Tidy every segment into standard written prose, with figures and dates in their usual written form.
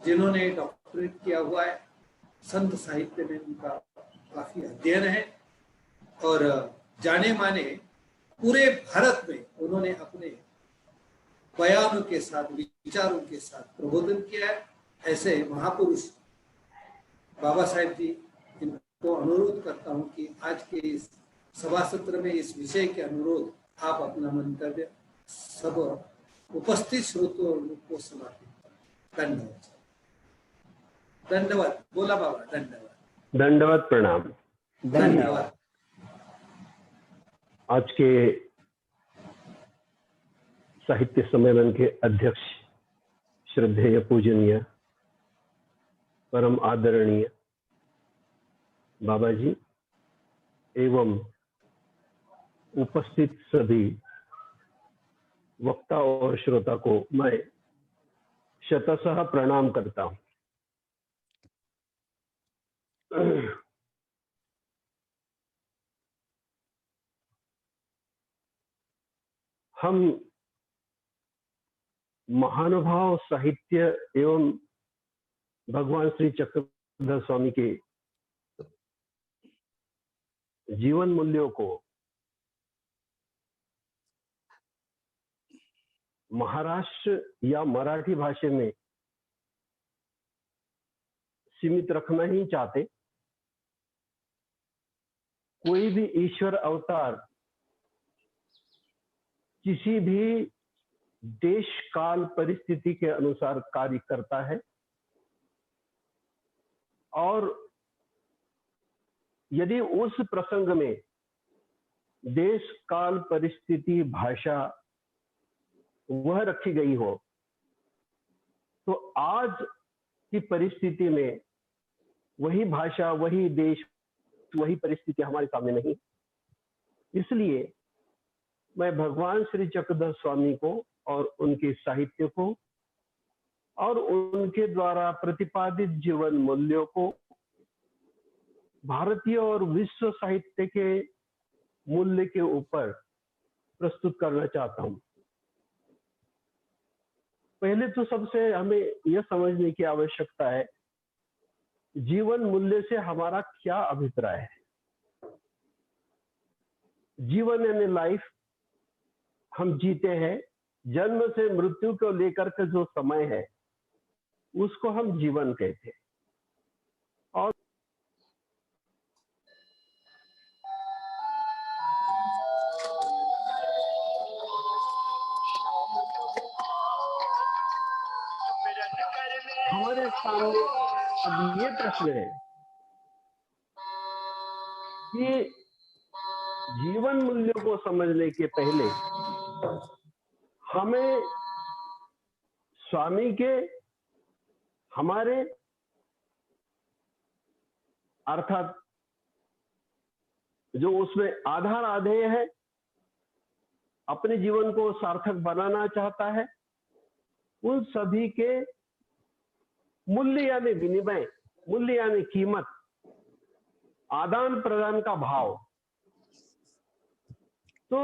जिन्होंने डॉक्टरेट किया हुआ है, संत साहित्य में उनका काफी अध्ययन है और जाने माने पूरे भारत में उन्होंने अपने बयानों के साथ, विचारों के साथ प्रबोधन किया है। ऐसे महापुरुष बाबा साहेब जी, इनको अनुरोध करता हूं कि आज के इस सभा सत्र में इस विषय के अनुरोध आप अपना मंतव्य सब उपस्थित श्रोताओं को समर्पित करें। धन्यवाद। धन्यवाद। बोला बाबा, धन्यवाद। दंडवत प्रणाम। धन्यवाद। आज के साहित्य सम्मेलन के अध्यक्ष श्रद्धेय पूजनीय परम आदरणीय बाबा जी एवं उपस्थित सभी वक्ता और श्रोता को मैं शतशः प्रणाम करता हूं। हम महानुभाव साहित्य एवं भगवान श्री चक्रधर स्वामी के जीवन मूल्यों को महाराष्ट्र या मराठी भाषा में सीमित रखना ही चाहते। कोई भी ईश्वर अवतार किसी भी देश काल परिस्थिति के अनुसार कार्य करता है और यदि उस प्रसंग में देश काल परिस्थिति भाषा वह रखी गई हो तो आज की परिस्थिति में वही भाषा, वही देश, वही परिस्थिति हमारे सामने नहीं। इसलिए मैं भगवान श्री चक्रधर स्वामी को और उनके साहित्य को और उनके द्वारा प्रतिपादित जीवन मूल्यों को भारतीय और विश्व साहित्य के मूल्य के ऊपर प्रस्तुत करना चाहता हूं। पहले तो सबसे हमें यह समझने की आवश्यकता है जीवन मूल्य से हमारा क्या अभिप्राय है। जीवन यानी लाइफ, हम जीते हैं, जन्म से मृत्यु को लेकर के जो समय है उसको हम जीवन कहते हैं। और हमारे सामने अब ये प्रश्न है कि जीवन मूल्यों को समझने के पहले हमें स्वामी के, हमारे अर्थात जो उसमें आधार आधेय है, अपने जीवन को सार्थक बनाना चाहता है, उन सभी के मूल्य यानी विनिमय, मूल्य यानी कीमत, आदान प्रदान का भाव। तो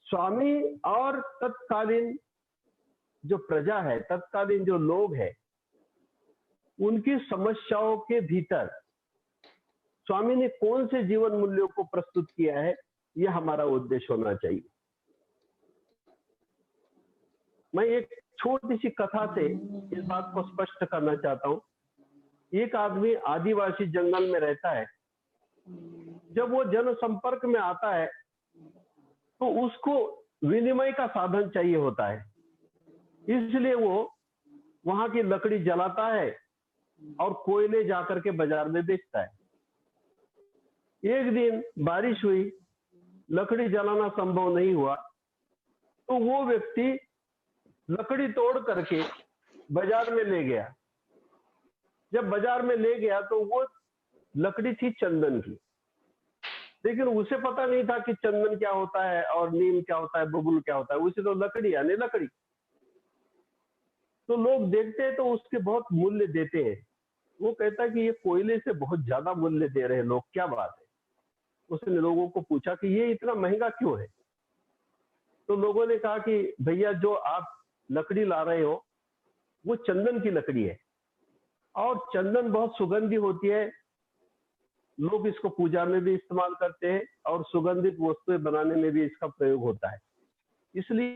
स्वामी और तत्कालीन जो प्रजा है, तत्कालीन जो लोग हैं, उनकी समस्याओं के भीतर स्वामी ने कौन से जीवन मूल्यों को प्रस्तुत किया है, यह हमारा उद्देश्य होना चाहिए। मैं एक छोटी सी कथा से इस बात को स्पष्ट करना चाहता हूं। एक आदमी आदिवासी जंगल में रहता है। जब वो जनसंपर्क में आता है तो उसको विनिमय का साधन चाहिए होता है, इसलिए वो वहां की लकड़ी जलाता है और कोयले जाकर के बाजार में बेचता है। एक दिन बारिश हुई, लकड़ी जलाना संभव नहीं हुआ, तो वो व्यक्ति लकड़ी तोड़ करके बाजार में ले गया। जब बाजार में ले गया तो वो लकड़ी थी चंदन की, लेकिन उसे पता नहीं था कि चंदन क्या होता है और नीम क्या होता है, बबूल क्या होता है। उसे तो लकड़ी यानी लकड़ी। तो लोग देखते हैं तो उसके बहुत मूल्य देते हैं। वो कहता है कि ये कोयले से बहुत ज्यादा मूल्य दे रहे हैं लोग, क्या बात है। उसने लोगों को पूछा कि ये इतना महंगा क्यों है। तो लोगों ने कहा कि भैया जो आप लकड़ी ला रहे हो वो चंदन की लकड़ी है, और चंदन बहुत सुगंधी होती है। लोग इसको पूजा में भी इस्तेमाल करते हैं और सुगंधित वस्तुएं बनाने में भी इसका प्रयोग होता है, इसलिए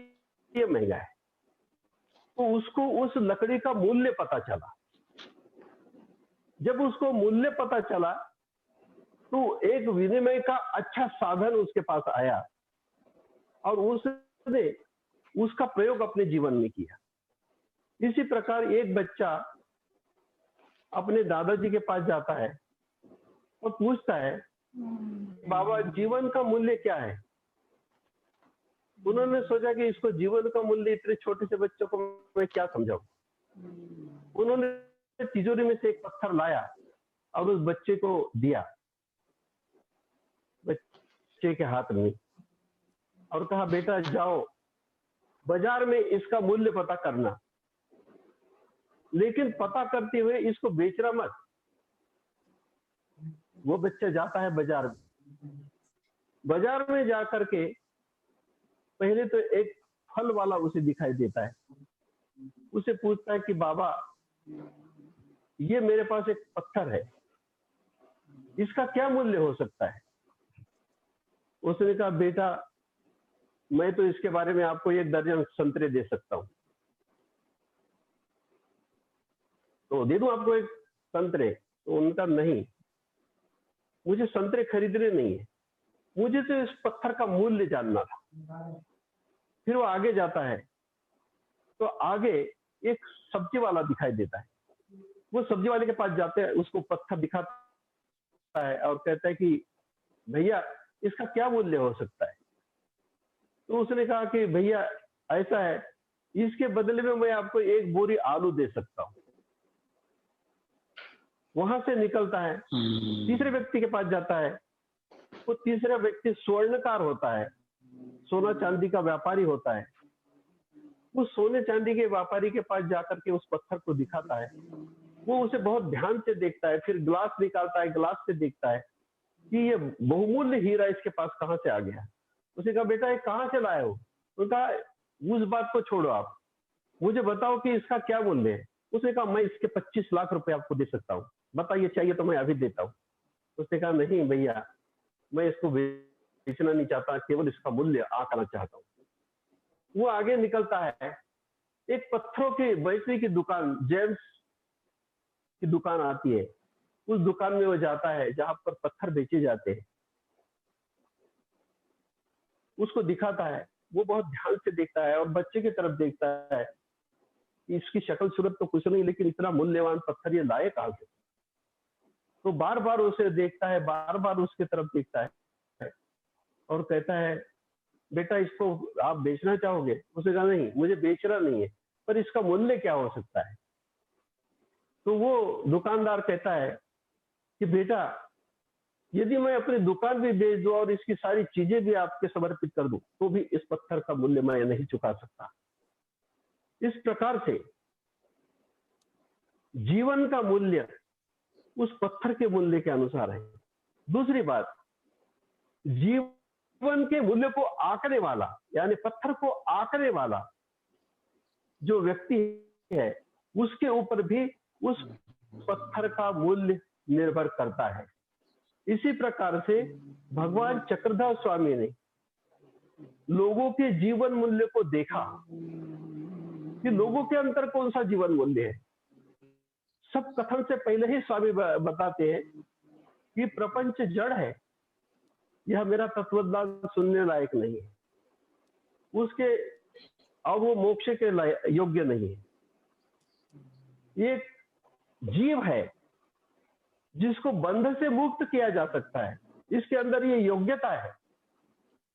ये महंगा है। तो उसको उस लकड़ी का मूल्य पता चला। जब उसको मूल्य पता चला तो एक विनिमय का अच्छा साधन उसके पास आया और उसने उसका प्रयोग अपने जीवन में किया। इसी प्रकार एक बच्चा अपने दादाजी के पास जाता है और पूछता है, बाबा जीवन का मूल्य क्या है? उन्होंने सोचा कि इसको जीवन का मूल्य इतने छोटे से बच्चों को मैं क्या समझाऊं। उन्होंने तिजोरी में से एक पत्थर लाया और उस बच्चे को दिया, बच्चे के हाथ में, और कहा, बेटा जाओ बाजार में इसका मूल्य पता करना, लेकिन पता करते हुए इसको बेचना मत। वो बच्चा जाता है बाजार में। बाजार में जाकर के पहले तो एक फल वाला उसे दिखाई देता है, उसे पूछता है कि बाबा ये मेरे पास एक पत्थर है, इसका क्या मूल्य हो सकता है? उसने कहा, बेटा मैं तो इसके बारे में आपको 1 दर्जन संतरे दे सकता हूं, तो दे दूं आपको 1 संतरे? तो उनका नहीं, मुझे संतरे खरीदने नहीं है, मुझे तो इस पत्थर का मूल्य जानना था। फिर वो आगे जाता है तो आगे एक सब्जी वाला दिखाई देता है। वो सब्जी वाले के पास जाते हैं, उसको पत्थर दिखाता है और कहता है कि भैया इसका क्या मूल्य हो सकता है? तो उसने कहा कि भैया ऐसा है, इसके बदले में मैं आपको 1 बोरी आलू दे सकता हूं। वहां से निकलता है, तीसरे व्यक्ति के पास जाता है। वो तीसरा व्यक्ति स्वर्णकार होता है, सोना चांदी का व्यापारी होता है। वो सोने चांदी के व्यापारी के पास जाकर के उस पत्थर को दिखाता है। वो उसे बहुत ध्यान से देखता है, फिर ग्लास निकालता है, ग्लास से देखता है कि ये बहुमूल्य हीरा इसके पास कहां से आ गया। उसने कहा, बेटा ये कहां से लाए हो? उसने कहा, उस बात को छोड़ो, आप मुझे बताओ कि इसका क्या मूल्य है। उसने कहा, मैं इसके 25 लाख रुपए आपको दे सकता हूँ, बताइए चाहिए तो मैं अभी देता हूँ। उसने कहा, नहीं भैया मैं इसको बेचना नहीं चाहता, केवल इसका मूल्य आंकना चाहता हूँ। वो आगे निकलता है, एक पत्थरों की बैटरी की दुकान, जेम्स की दुकान आती है। उस दुकान में वो जाता है जहां पर पत्थर बेचे जाते हैं, उसको दिखाता है। वो बहुत ध्यान से देखता है और बच्चे की तरफ देखता है, इसकी शक्ल सूरत तो कुछ नहीं, लेकिन इतना मूल्यवान पत्थर ये लाए कहां से? तो बार बार उसे देखता है, बार बार उसकी तरफ देखता है और कहता है, बेटा इसको आप बेचना चाहोगे? उसने कहा, नहीं मुझे बेचना नहीं है, पर इसका मूल्य क्या हो सकता है? तो वो दुकानदार कहता है कि बेटा यदि मैं अपनी दुकान भी बेच दूं और इसकी सारी चीजें भी आपके समर्पित कर दूं, तो भी इस पत्थर का मूल्य मैं नहीं चुका सकता। इस प्रकार से जीवन का मूल्य उस पत्थर के मूल्य के अनुसार है। दूसरी बात, जीवन के मूल्य को आंकने वाला, यानी पत्थर को आंकने वाला जो व्यक्ति है, उसके ऊपर भी उस पत्थर का मूल्य निर्भर करता है। इसी प्रकार से भगवान चक्रधर स्वामी ने लोगों के जीवन मूल्य को देखा कि लोगों के अंदर कौन सा जीवन मूल्य है। सब कथन से पहले ही स्वामी बताते हैं कि प्रपंच जड़ है, यह मेरा तत्वज्ञान सुनने लायक नहीं है, उसके अब वो मोक्ष के योग्य नहीं है। एक जीव है जिसको बंध से मुक्त किया जा सकता है, इसके अंदर ये योग्यता है।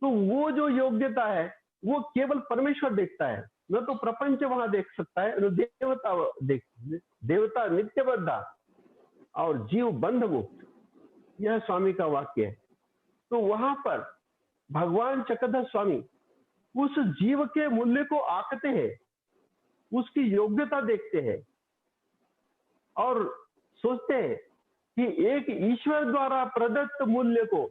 तो वो जो योग्यता है वो केवल परमेश्वर देखता है, न तो प्रपंच वहां देख सकता है, न देवता नित्य बद्धा और जीव बंध मुक्त। यह स्वामी का वाक्य है। तो वहां पर भगवान चक्रधर स्वामी उस जीव के मूल्य को आंकते हैं, उसकी योग्यता देखते हैं और सोचते हैं कि एक ईश्वर द्वारा प्रदत्त मूल्य को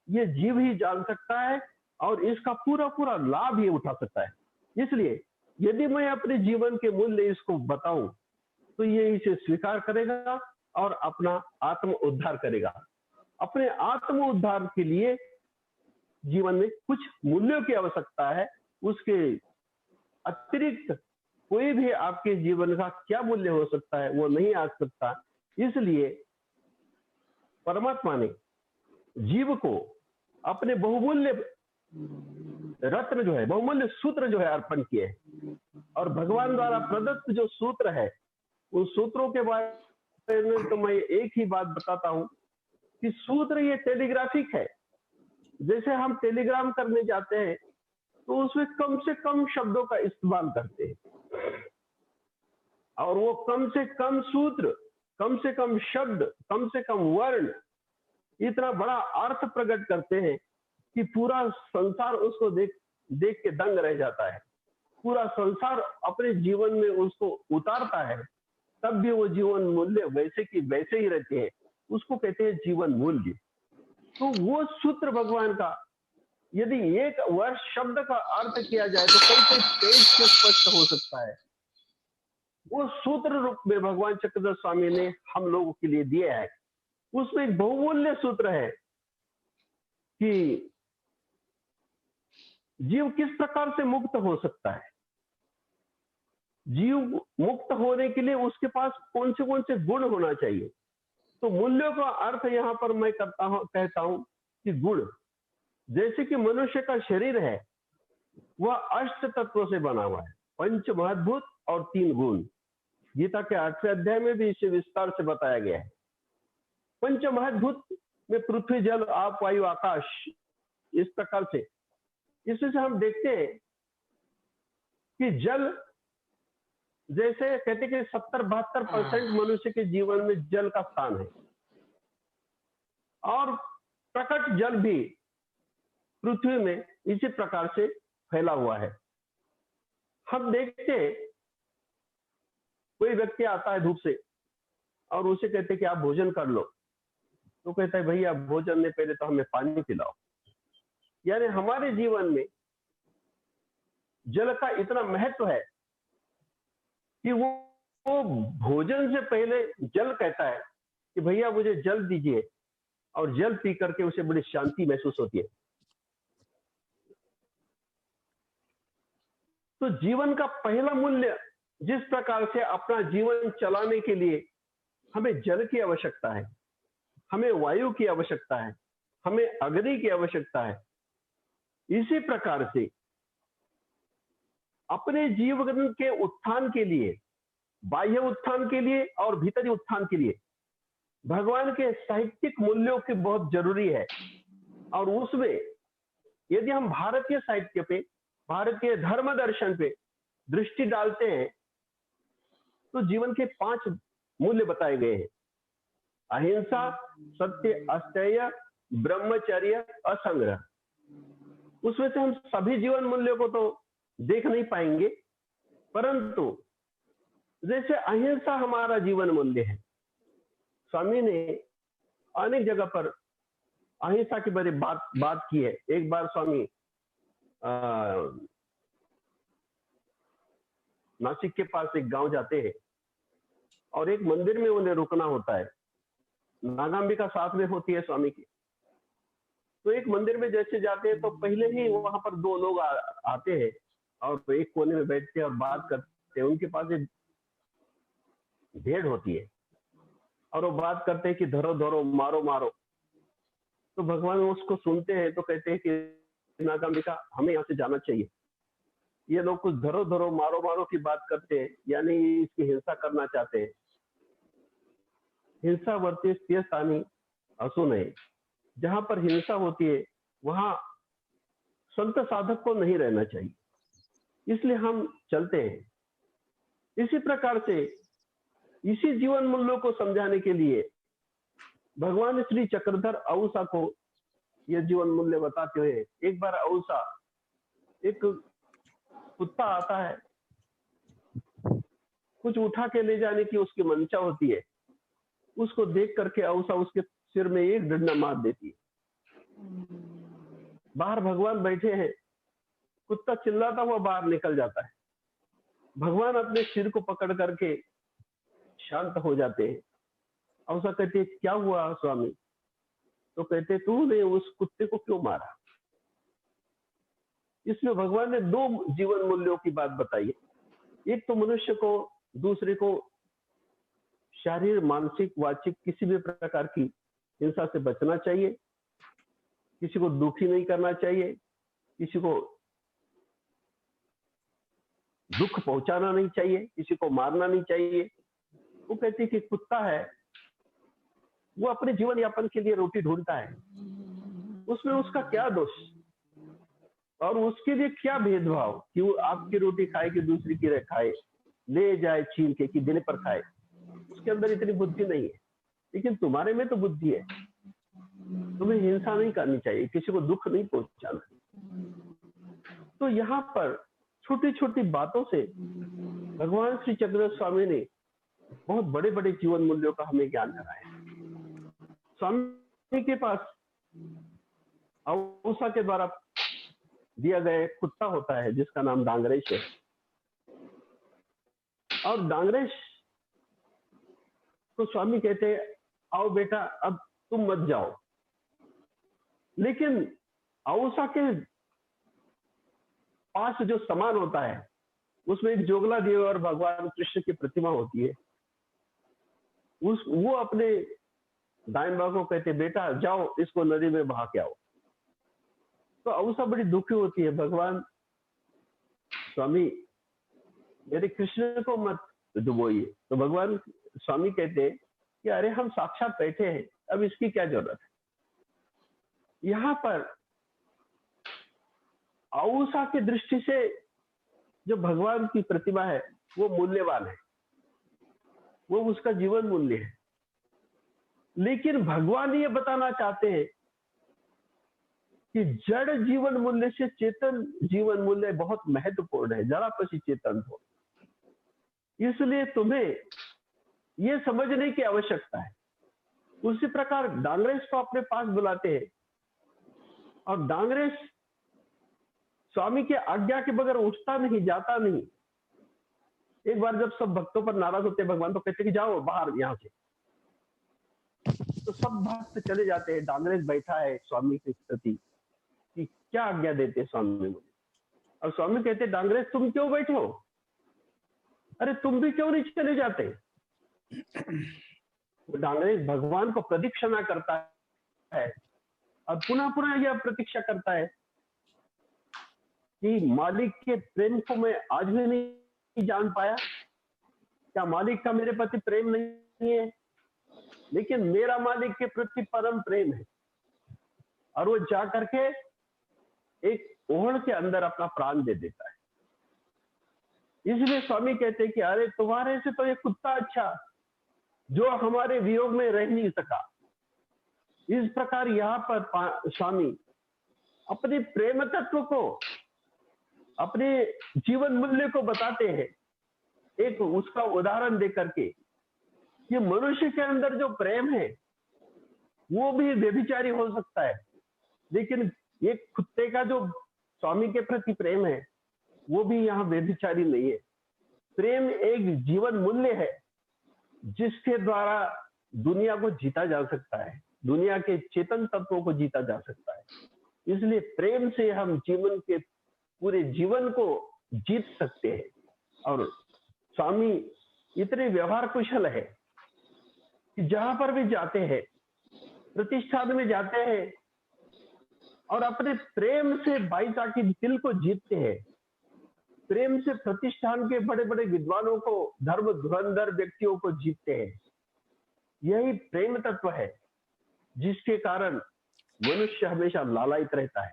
ये जीव ही जान सकता है और इसका पूरा पूरा लाभ ही उठा सकता है। इसलिए यदि मैं अपने जीवन के मूल्य इसको बताऊं तो ये इसे स्वीकार करेगा और अपना आत्म उद्धार करेगा। अपने आत्म उद्धार के लिए जीवन में कुछ मूल्यों की आवश्यकता है, उसके अतिरिक्त कोई भी आपके जीवन का क्या मूल्य हो सकता है वो नहीं आ सकता। इसलिए परमात्मा ने जीव को अपने बहुमूल्य रत्न जो है, बहुमूल्य सूत्र जो है अर्पण किए हैं। और भगवान द्वारा प्रदत्त जो सूत्र है, उन सूत्रों के बारे में तो मैं एक ही बात बताता हूं कि सूत्र ये टेलीग्राफिक है। जैसे हम टेलीग्राम करने जाते हैं तो उसमें कम से कम शब्दों का इस्तेमाल करते हैं, और वो कम से कम सूत्र, कम से कम शब्द, कम से कम वर्ण इतना बड़ा अर्थ प्रकट करते हैं कि पूरा संसार उसको देख के दंग रह जाता है। पूरा संसार अपने जीवन में उसको उतारता है, तब भी वो जीवन मूल्य वैसे की वैसे ही रहते हैं। उसको कहते हैं जीवन मूल्य। तो वो सूत्र भगवान का यदि एक वर्ष शब्द का अर्थ किया जाए तो कई कई पेज से स्पष्ट हो सकता है। वो सूत्र रूप में भगवान चक्रधर स्वामी ने हम लोगों के लिए दिया है। उसमें एक बहुमूल्य सूत्र है कि जीव किस प्रकार से मुक्त हो सकता है। जीव मुक्त होने के लिए उसके पास कौन से गुण होना चाहिए। तो मूल्यों का अर्थ यहां पर मैं कहता हूं कि गुण, जैसे कि मनुष्य का शरीर है वह अष्ट तत्वों से बना हुआ है, पंच महाभूत और 3 गुण। गीता के 8वें अध्याय में भी इसे विस्तार से बताया गया है। पंच महाभूत में पृथ्वी, जल, आप, वायु, आकाश, इस प्रकार से। इसमें से हम देखते हैं कि जल, जैसे कहते कि 70-72% मनुष्य के जीवन में जल का स्थान है, और प्रकट जल भी पृथ्वी में इसी प्रकार से फैला हुआ है। हम देखते हैं कोई व्यक्ति आता है धूप से और उसे कहते हैं कि आप भोजन कर लो, तो कहता है भैया भोजन ने पहले तो हमें पानी पिलाओ। यानी हमारे जीवन में जल का इतना महत्व है कि वो भोजन से पहले जल कहता है कि भैया मुझे जल दीजिए, और जल पी करके उसे बड़ी शांति महसूस होती है। तो जीवन का पहला मूल्य, जिस प्रकार से अपना जीवन चलाने के लिए हमें जल की आवश्यकता है, हमें वायु की आवश्यकता है, हमें अग्नि की आवश्यकता है, इसी प्रकार से अपने जीवन के उत्थान के लिए, बाह्य उत्थान के लिए और भीतरी उत्थान के लिए भगवान के साहित्यिक मूल्यों की बहुत जरूरी है। और उसमें यदि हम भारतीय साहित्य पे, भारतीय धर्म दर्शन पे दृष्टि डालते हैं तो जीवन के 5 मूल्य बताए गए हैं। अहिंसा, सत्य, अस्तेय, ब्रह्मचर्य, असंग्रह। उसमें से हम सभी जीवन मूल्यों को तो देख नहीं पाएंगे, परंतु जैसे अहिंसा हमारा जीवन मूल्य है, स्वामी ने अनेक जगह पर अहिंसा के बारे में बात की है। एक बार स्वामी नासिक के पास एक गांव जाते हैं और एक मंदिर में उन्हें रुकना होता है। नागांबिका साथ में होती है स्वामी की। तो एक मंदिर में जैसे जाते हैं तो पहले ही वहां पर 2 लोग आते हैं और एक कोने में बैठते हैं और बात करते हैं। उनके पास एक भेड़ होती है और वो बात करते हैं कि धरो धरो, मारो मारो। तो भगवान उसको सुनते हैं तो कहते हैं कि नागांबिका हमें यहाँ से जाना चाहिए। ये लोग कुछ धरो धरो, मारो मारो की बात करते हैं, यानी इसकी हिंसा करना चाहते हैं। हिंसा वर्ते स्थानी असुनय। जहां पर हिंसा होती है वहां संत साधक को नहीं रहना चाहिए, इसलिए हम चलते हैं। इसी प्रकार से इसी जीवन मूल्यों को समझाने के लिए भगवान श्री चक्रधर अऊसा को यह जीवन मूल्य बताते हुए, एक बार अऊसा, एक कुत्ता आता है, कुछ उठा के ले जाने की उसकी मंशा होती है। उसको देख करके अऊसा उसके सिर में एक डंडा मार देती है। बाहर भगवान बैठे हैं, कुत्ता चिल्लाता हुआ बाहर निकल जाता है। भगवान अपने सिर को पकड़ करके शांत हो जाते हैं। अवसा कहते क्या हुआ स्वामी? तो कहते तूने उस कुत्ते को क्यों मारा? इसमें भगवान ने दो जीवन मूल्यों की बात बताई है। एक तो मनुष्य को, दूसरे को शारीरिक, मानसिक, वाचिक किसी भी प्रकार की हिंसा से बचना चाहिए, किसी को दुखी नहीं करना चाहिए, किसी को दुख पहुंचाना नहीं चाहिए, किसी को मारना नहीं चाहिए। वो कहती कि कुत्ता है, वो अपने जीवन यापन के लिए रोटी ढूंढता है, उसमें उसका क्या दोष और उसके लिए क्या भेदभाव कि वो आपकी रोटी खाए कि दूसरी की खाए, ले जाए छीन के कि देने पर खाए। उसके अंदर इतनी बुद्धि नहीं है, लेकिन तुम्हारे में तो बुद्धि है। तुम्हें हिंसा नहीं करनी चाहिए, किसी को दुख नहीं पहुंचाना। तो यहाँ पर छोटी छोटी बातों से भगवान श्री चक्रधर स्वामी ने बहुत बड़े बड़े जीवन मूल्यों का हमें ज्ञान कराया। स्वामी के पास अवसा के द्वारा दिया गया कुत्ता होता है जिसका नाम डांगरेश है, और डांगरेश तो स्वामी कहते हैं आओ बेटा अब तुम मत जाओ, लेकिन अवसा के पास जो सामान होता है उसमें एक जोगला देव और भगवान कृष्ण की प्रतिमा होती है। वो अपने दाइन बाबा को कहते बेटा जाओ इसको नदी में बहा के आओ। तो अवसा बड़ी दुखी होती है, भगवान स्वामी मेरे कृष्ण को मत डुबोइए। तो भगवान स्वामी कहते कि अरे हम साक्षात बैठे हैं, अब इसकी क्या जरूरत है। यहाँ पर अवसा की दृष्टि से जो भगवान की प्रतिमा है वो मूल्यवान है, वो उसका जीवन मूल्य है। लेकिन भगवान ये बताना चाहते हैं कि जड़ जीवन मूल्य से चेतन जीवन मूल्य बहुत महत्वपूर्ण है, जरा पसी चेतन हो। इसलिए तुम्हें ये समझने की आवश्यकता है। उसी प्रकार डांगरेश को अपने पास बुलाते हैं और डांगरेश स्वामी के आज्ञा के बगैर उठता नहीं, जाता नहीं। एक बार जब सब भक्तों पर नाराज होते हैं भगवान तो कहते कि जाओ बाहर यहां से। तो सब भक्त चले जाते हैं, डांगरेश बैठा है स्वामी के प्रति कि क्या आज्ञा देते स्वामी मुझे। और स्वामी कहते डांगरेश तुम क्यों बैठे हो, अरे तुम भी क्यों नहीं चले जाते। तो डांगरेश भगवान को प्रदीक्षिणा करता है और पुनः पुनः यह प्रतीक्षा करता है कि मालिक के प्रेम को मैं आज भी नहीं जान पाया, क्या मालिक का मेरे प्रति प्रेम नहीं है, लेकिन मेरा मालिक के प्रति परम प्रेम है। और वो जा करके एक ओहड़ के अंदर अपना प्राण दे देता है। इसलिए स्वामी कहते हैं कि अरे तुम्हारे से तो ये कुत्ता अच्छा जो हमारे वियोग में रह नहीं सका। इस प्रकार यहाँ पर स्वामी अपने प्रेम तत्व को, अपने जीवन मूल्य को बताते हैं, एक उसका उदाहरण देकर के कि मनुष्य के अंदर जो प्रेम है वो भी व्यभिचारी हो सकता है, लेकिन एक कुत्ते का जो स्वामी के प्रति प्रेम है वो भी यहाँ व्यभिचारी नहीं है। प्रेम एक जीवन मूल्य है जिसके द्वारा दुनिया को जीता जा सकता है, दुनिया के चेतन तत्वों को जीता जा सकता है। इसलिए प्रेम से हम जीवन के पूरे जीवन को जीत सकते हैं। और स्वामी इतने व्यवहार कुशल है कि जहां पर भी जाते हैं, प्रतिष्ठान में जाते हैं और अपने प्रेम से बाईसा के दिल को जीतते हैं। प्रेम से प्रतिष्ठान के बड़े बड़े विद्वानों को, धर्म धुरंधर व्यक्तियों को जीतते हैं। यही प्रेम तत्व है जिसके कारण मनुष्य हमेशा लालायित रहता है।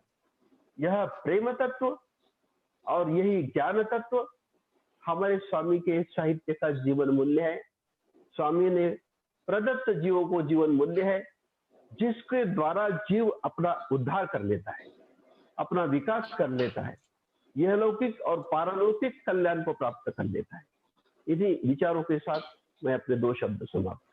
यह प्रेम तत्व और यही ज्ञान तत्व हमारे स्वामी के साहित्य का जीवन मूल्य है। स्वामी ने प्रदत्त जीवों को जीवन मूल्य है जिसके द्वारा जीव अपना उद्धार कर लेता है, अपना विकास कर लेता है, यह लौकिक और पारलौकिक कल्याण को प्राप्त कर लेता है। इन्हीं विचारों के साथ मैं अपने 2 शब्द समाप्त